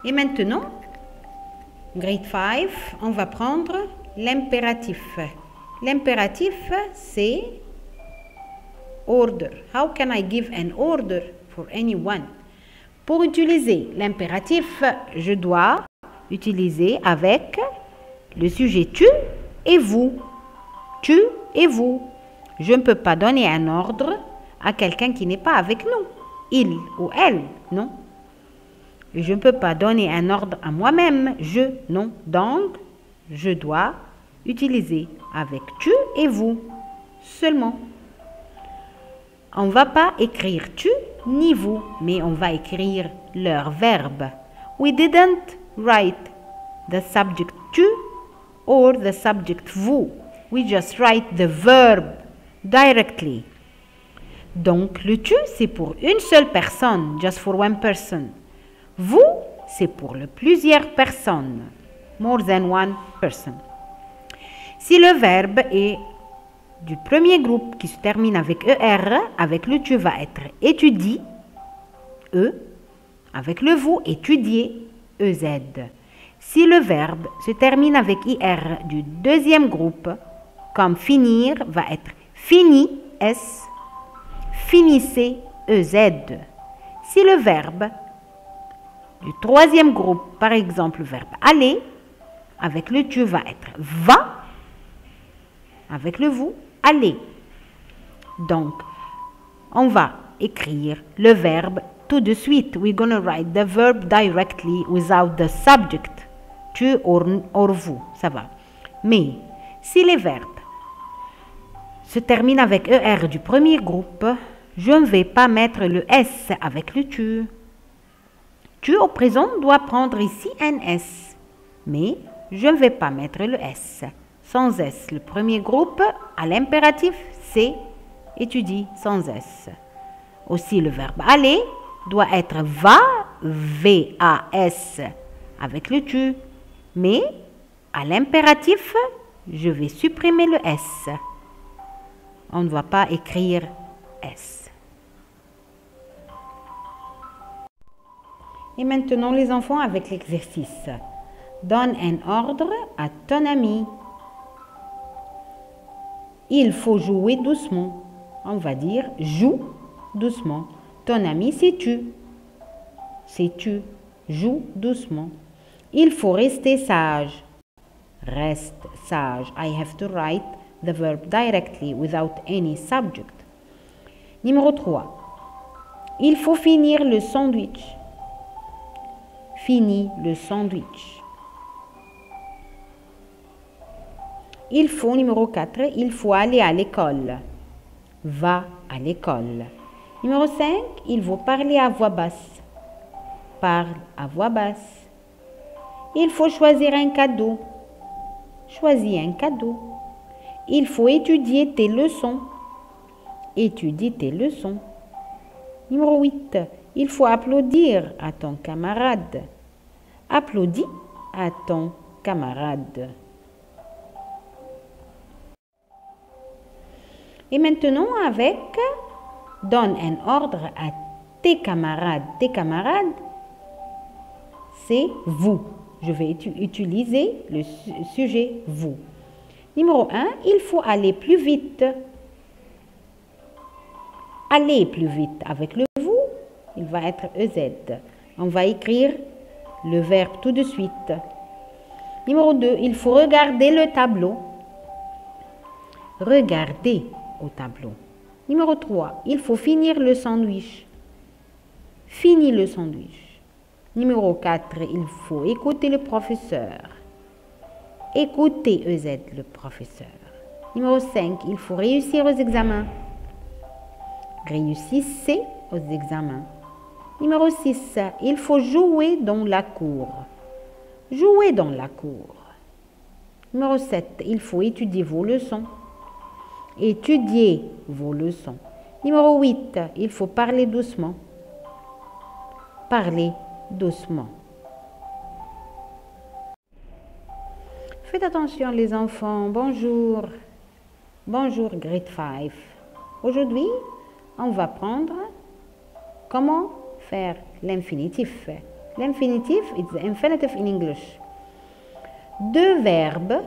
Et maintenant, grade 5, on va prendre l'impératif. L'impératif, c'est order. How can I give an order for anyone? Pour utiliser l'impératif, je dois utiliser avec le sujet tu et vous. Tu et vous. Je ne peux pas donner un ordre à quelqu'un qui n'est pas avec nous. Il ou elle, non. Je ne peux pas donner un ordre à moi-même, je, non. Donc, je dois utiliser avec tu et vous seulement. On ne va pas écrire tu ni vous, mais on va écrire leur verbe. We didn't write the subject tu or the subject vous. We just write the verb directly. Donc, le tu, c'est pour une seule personne, just for one person. Vous, c'est pour plusieurs personnes, more than one person. Si le verbe est du premier groupe qui se termine avec ER, avec le tu va être étudie, E, avec le vous, étudier, EZ. Si le verbe se termine avec IR du deuxième groupe, comme finir va être fini, S, finissez, EZ. Si le verbe du troisième groupe, par exemple le verbe aller, avec le tu va être va, avec le vous, aller. Donc, on va écrire le verbe tout de suite. We're going to write the verb directly without the subject. Tu or vous, ça va. Mais, si les verbes se terminent avec ER du premier groupe, je ne vais pas mettre le S avec le tu. Tu au présent doit prendre ici un S. Mais, je ne vais pas mettre le S. Sans S, le premier groupe, à l'impératif, c'est étudie sans S. Aussi, le verbe aller doit être va, V-A-S, avec le tu. Mais, à l'impératif, je vais supprimer le S. On ne va pas écrire S. Et maintenant, les enfants, avec l'exercice. Donne un ordre à ton ami. Il faut jouer doucement. On va dire joue doucement. Ton ami, c'est tu. C'est tu. Joue doucement. Il faut rester sage. Reste sage. I have to write the verb directly without any subject. Numéro 3. Il faut finir le sandwich. Finis le sandwich. Il faut, numéro 4, il faut aller à l'école. Va à l'école. Numéro 5, il faut parler à voix basse. Parle à voix basse. Il faut choisir un cadeau. Choisis un cadeau. Il faut étudier tes leçons. Étudie tes leçons. Numéro 8, il faut applaudir à ton camarade. Applaudis à ton camarade. Et maintenant, avec donne un ordre à tes camarades. Tes camarades, c'est vous. Je vais utiliser le sujet vous. Numéro 1, il faut aller plus vite. Aller plus vite. Avec le vous, il va être EZ. On va écrire le verbe tout de suite. Numéro 2, il faut regarder le tableau. Regarder au tableau. Numéro 3, il faut finir le sandwich. Finis le sandwich. Numéro 4, il faut écouter le professeur. Écoutez EZ le professeur. Numéro 5, il faut réussir aux examens. Réussissez aux examens. Numéro 6, il faut jouer dans la cour. Jouer dans la cour. Numéro 7, il faut étudier vos leçons. Étudiez vos leçons. Numéro 8, il faut parler doucement. Parlez doucement. Faites attention les enfants. Bonjour. Bonjour grade 5. Aujourd'hui, on va prendre comment faire l'infinitif. L'infinitif, it's the infinitive in English. Deux verbes,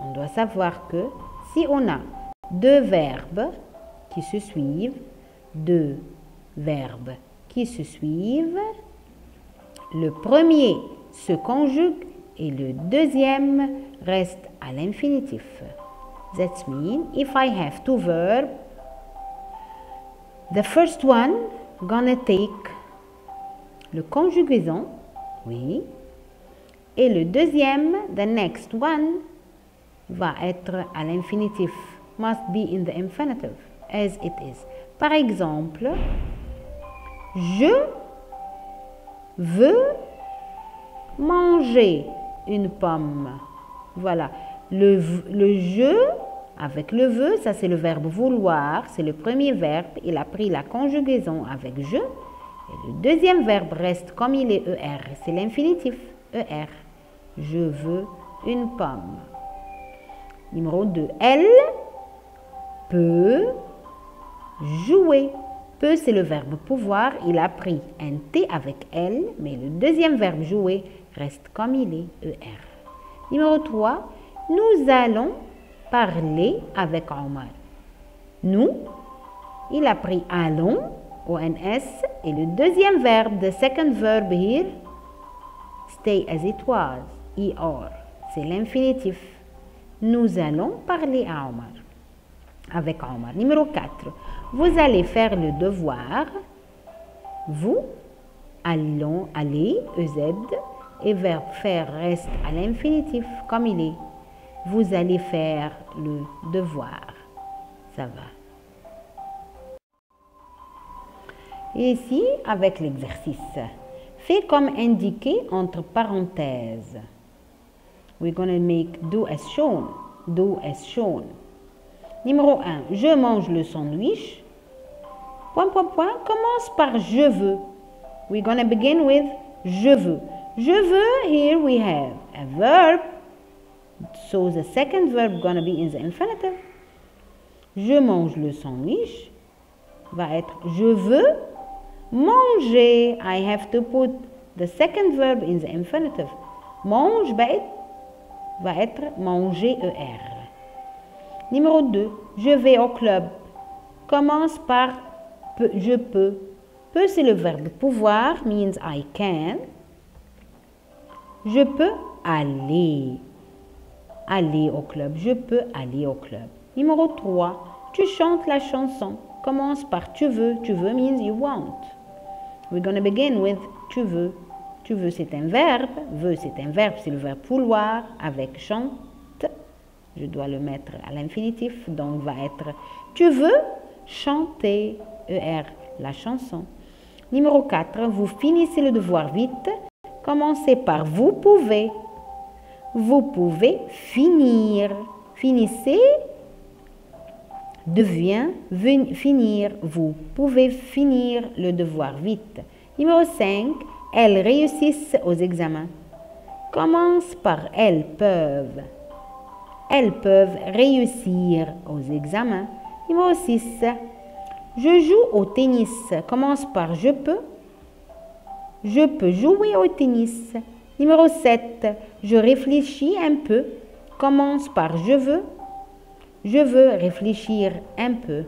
on doit savoir que si on a deux verbes qui se suivent, deux verbes qui se suivent, le premier se conjugue et le deuxième reste à l'infinitif. That means if I have two verbs, the first one gonna take le conjugaison, oui, et le deuxième, the next one, va être à l'infinitif, must be in the infinitive, as it is. Par exemple, je veux manger une pomme. Voilà, le je avec le veut, ça c'est le verbe vouloir, c'est le premier verbe, il a pris la conjugaison avec je, et le deuxième verbe reste comme il est ER, c'est l'infinitif, ER. Je veux une pomme. Numéro 2, elle peut jouer. Peut, c'est le verbe pouvoir, il a pris un T avec elle, mais le deuxième verbe jouer reste comme il est, ER. Numéro 3, nous allons parler avec Omar. Nous, il a pris allons, ONS, et le deuxième verbe, the second verb here, stay as it was, ER, c'est l'infinitif. Nous allons parler à Omar, avec Omar. Numéro 4, vous allez faire le devoir. Vous allez, EZ, et verbe faire reste à l'infinitif comme il est. Vous allez faire le devoir. Ça va. Et ici, avec l'exercice, fais comme indiqué entre parenthèses. We're going to make do as shown. Do as shown. Numéro 1, je mange le sandwich. Point, point, point. Commence par je veux. We're going to begin with je veux. Je veux, here we have a verb. So the second verb going to be in the infinitive. Je mange le sandwich. Va être je veux manger. I have to put the second verb in the infinitive. Mange va être manger ER. Numéro 2, je vais au club. Commence par je peux. Peux, c'est le verbe pouvoir, means I can. Je peux aller. Aller au club. Je peux aller au club. Numéro 3, tu chantes la chanson. Commence par tu veux. Tu veux means you want. We're going to begin with tu veux. Tu veux, c'est un verbe. Veux, c'est un verbe. C'est le verbe vouloir avec chante. Je dois le mettre à l'infinitif. Donc, va être tu veux chanter. ER, la chanson. Numéro 4, vous finissez le devoir vite. Commencez par vous pouvez. Vous pouvez finir. Finissez devient finir. Vous pouvez finir le devoir vite. Numéro 5, elles réussissent aux examens. Commence par elles peuvent. Elles peuvent réussir aux examens. Numéro 6, je joue au tennis. Commence par je peux. Je peux jouer au tennis. Numéro 7, je réfléchis un peu. Commence par je veux. Je veux réfléchir un peu.